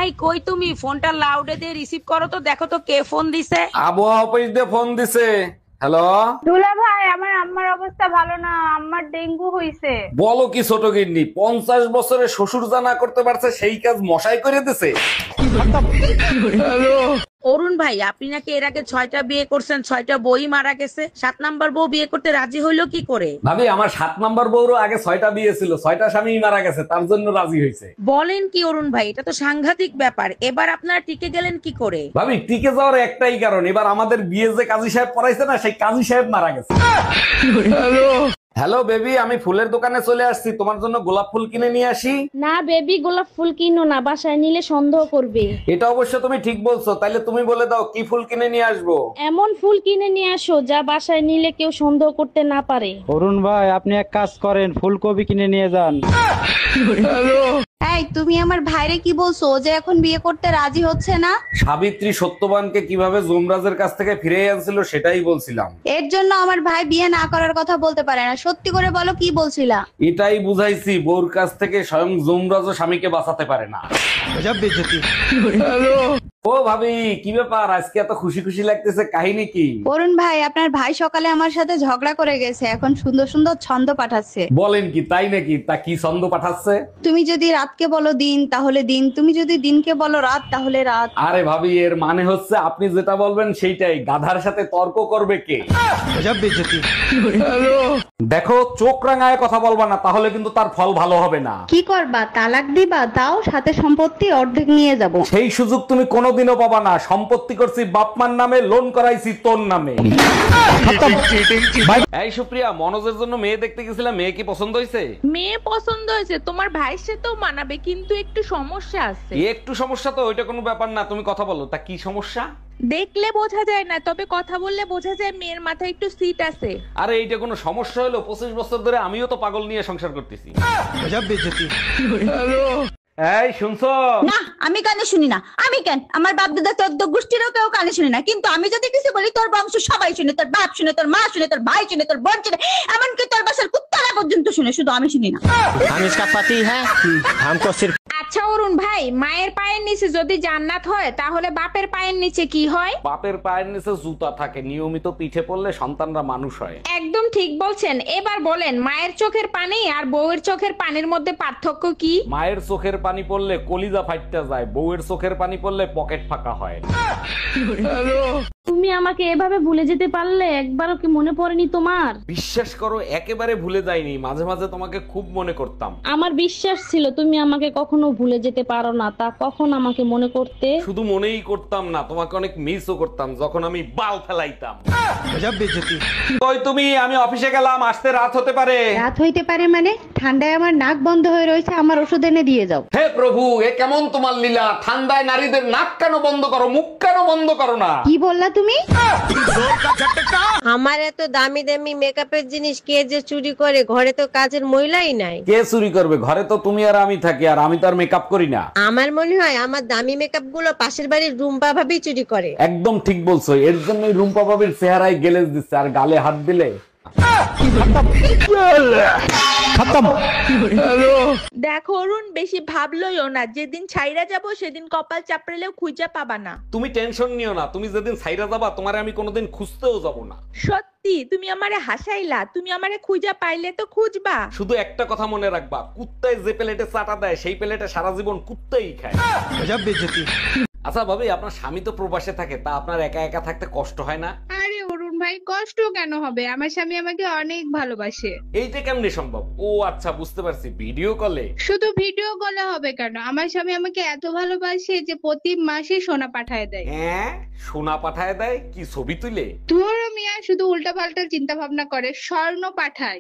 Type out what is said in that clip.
এই কই তুমি? ফোনটা লাউডে দিয়ে রিসিভ করো তো, দেখো তো কে ফোন দিছে। আবহাওয়া অফিস দিয়ে ফোন দিছে। হ্যালো, দুলা ভাই, আমার আম্মার অবস্থা ভালো না, আম্মার ডেঙ্গু হইছে। বলো কি ছোট গিন্নি, 50 বছরে শ্বশুর যা না করতে পারছে সেই কাজ মশাই করে দিছে। অরুণ ভাই, আপনি নাকি এর আগে 6টা বিয়ে করছেন, 6টা বই মারা গেছে, 7 নাম্বার বউ বিয়ে করতে রাজি হইলো কি করে? ভাবি, আমার 7 নম্বর বউরও আগে 6টা বিয়ে ছিল, 6টা স্বামী মারা গেছে, তার জন্য রাজি হয়েছে। বলেন কি অরুণ ভাই, এটা তো সাংঘাতিক ব্যাপার। এবার আপনারা টিকে গেলেন কি করে? ভাবি, টিকে যাওয়ার একটাই কারণ, এবার আমাদের বিয়ে যে কাজী সাহেব পড়াইছে না, সেই কাজী সাহেব মারা গেছে। হ্যালো বেবি, আমি ফুলের দোকানে চলে আসছি, তোমার জন্য গোলাপ ফুল কিনে নিয়ে আসি। না বেবি, গোলাপ ফুল কিনো না, বাসায় নিলে সন্দেহ করবে। এটা অবশ্য তুমি ঠিক বলছো, তাইলে তুমি বলে দাও কি ফুল কিনে নিয়ে আসবো। এমন ফুল কিনে নিয়ে আসো যা বাসায় নিলে কেউ সন্দেহ করতে না পারে। অরুণ ভাই, আপনি এক কাজ করেন, ফুলকপি কিনে নিয়ে যান। এই, তুমি আমার ভাইরে কি বলছো? ও যে এখন বিয়ে করতে রাজি হচ্ছে না। সাবিত্রী সত্যবানকে কিভাবে যমরাজের কাছ থেকে ফিরে আনছিল সেটাই বলছিলাম। এর জন্য আমার ভাই বিয়ে না করার কথা বলতে পারে না। সত্যি করে বলো, কি বলছিলা? এটাই বুঝাইছি, বউর কাছ থেকে স্বয়ং যমরাজও স্বামীকে বাঁচাতে পারে না। ও ভাবি, কি ব্যাপার আজকে এত খুশি খুশি লাগতেছে, কাহিনী কি? অরুণ ভাই, আপনার ভাই সকালে আমার সাথে ঝগড়া করে গেছে, এখন সুন্দর সুন্দর ছন্দ পাঠাচ্ছে। বলেন কি, তাই নাকি? তা কি ছন্দ পাঠাচ্ছে? তুমি যদি রাতকে বলো দিন তাহলে দিন, তুমি যদি দিনকে বলো রাত তাহলে রাত। আরে ভাবি, এর মানে হচ্ছে আপনি যেটা বলবেন সেইটাই, গাধার সাথে তর্ক করবে কে? দেখো, চোখ রাঙায় কথা বলবা না, তাহলে কিন্তু তার ফল ভালো হবে না। কি করবা? তালাক দিবা? দাও, সাথে সম্পত্তি অর্ধেক নিয়ে যাব। সেই সুযোগ তুমি কোনোদিনও পাবা না। সম্পত্তি করছি বাপমার নামে, লোন করাইছি তোর নামে। এই সুপ্রিয়া, মনোজের জন্য মেয়ে দেখতে গেছিলাম, মেয়ে কি পছন্দ হয়েছে? মেয়ে পছন্দ হয়েছে, তোমার ভাইয়ের সাথেও মানাবে, কিন্তু একটু সমস্যা আছে। একটু সমস্যা তো, ওইটা কোনো ব্যাপার না, তুমি কথা বলো। তা কি সমস্যা? দেখলে বোঝা যায় না, তবে কথা বললে বোঝা যায় মেয়ের মাথায় একটু সিট আছে। আরে এইটা কোনো সমস্যা হলো? 25 বছর ধরে আমিও তো পাগল নিয়ে সংসার করতেছি। এই শুনছো? না, আমি কানে শুনি না। আমি কেন? আমার বাপ দাদা 14 গোষ্ঠীরও কেউ কানে শুনি না, কিন্তু আমি যদি কিছু বলি তোর বংশ সবাই শুনে, তোর বাপ শুনে, তোর মা শুনে, তোর ভাই শুনে, তোর বোন শুনে, এমনকি তোর বাসার কুত্তারা পর্যন্ত শুনে, শুধু আমি শুনি না। हम इसका पति है, हमको सिर्फ। আচ্ছা অরুণ ভাই, মায়ের পায়ের নিচে যদি জান্নাত হয়, তাহলে বাপের পায়ের নিচে কি হয়? বাপের পায়ের নিচে জুতা থাকে, নিয়মিত পিঠে পড়লে সন্তানরা মানুষ হয়। একদম ঠিক বলছেন। এবার বলেন, মায়ের চোখের পানি আর বউয়ের চোখের পানির মধ্যে পার্থক্য কি? মায়ের চোখের পানি পড়লে কলিজা ফাইটটা যায়, বউয়ের চোখের পানি পড়লে পকেট ফাঁকা হয়। তুমি আমাকে এভাবে ভুলে যেতে পারলে, একবারও কি মনে পড়েনি তোমার? বিশ্বাস করো, একেবারে ভুলে যাইনি, মাঝে মাঝে তোমাকে খুব মনে করতাম। আমার বিশ্বাস ছিল তুমি আমাকে কখনো ভুলে যেতে পারো না, তা কখন আমাকে মনে করতে? শুধু মনেই করতাম না, তোমাকে অনেক মিসও করতাম যখন আমি বাল ফেলাইতাম। কই তুমি? আমি অফিসে গেলাম, আসতে রাত হতে পারে। রাত হইতে পারে মানে? ঠান্ডায় আমার নাক বন্ধ হয়ে রয়েছে, আমার ওষুধ এনে দিয়ে যাও। হে প্রভু, এ কেমন তোমার লীলা? ঠান্ডায় নারীদের নাক কেন বন্ধ করো, মুখ কেন বন্ধ করো না? কি বললা তুমি? আমার এত দামি দামি মেকআপের জিনিস কে যে চুরি করে? ঘরে তো কাজের মহিলাই নাই। কে চুরি করবে? ঘরে তো তুমি আর আমি থাকি, আর আমি তো আর মেকআপ করি না। আমার মনে হয় আমার দামি মেকআপ গুলো পাশের বাড়ির রুম্পা ভাবি চুরি করে। একদম ঠিক বলছো, এর জন্যই রুম্পা বাবির চেহারায় গেলেজ দিচ্ছে, আর গালে হাত দিলে দেখো অরুণ, বেশি ভাবলইও না, যেদিন ছাইরা যাব সেদিন কপাল চাপড়েলেও খুঁজে পাবা না। তুমি টেনশন নিও না, তুমি যেদিন সাইরা যাবা তোমারে আমি কোনোদিন খুঁজতেও যাব না। সত্যি? তুমি আমারে হাসাইলা, তুমি আমারে খুঁজা পাইলে তো খুঁজবা। শুধু একটা কথা মনে রাখবা, কুত্তায় যে প্লেটে চাটা দেয় সেই প্লেটে সারা জীবন কুত্তাই খায়। আচ্ছা ভাবি, আপনার স্বামী তো প্রবাসে থাকে, তা আপনার একা একা থাকতে কষ্ট হয় না? আরে অরুণ ভাই, কষ্ট কেন হবে? আমার স্বামী আমাকে অনেক ভালোবাসে। এইটা কেমনে সম্ভব? ও আচ্ছা, বুঝতে পারছি, ভিডিও কলে। শুধু ভিডিও কলে হবে কেন? আমার স্বামী আমাকে এত ভালোবাসে যে প্রতি মাসে সোনা পাঠায় দেয়। হ্যাঁ, সোনা পাঠায় দেয়? কি ছবি তুলে? ধরো মিয়া, শুধু উল্টা পাল্টা চিন্তা ভাবনা করে, স্বর্ণ পাঠায়।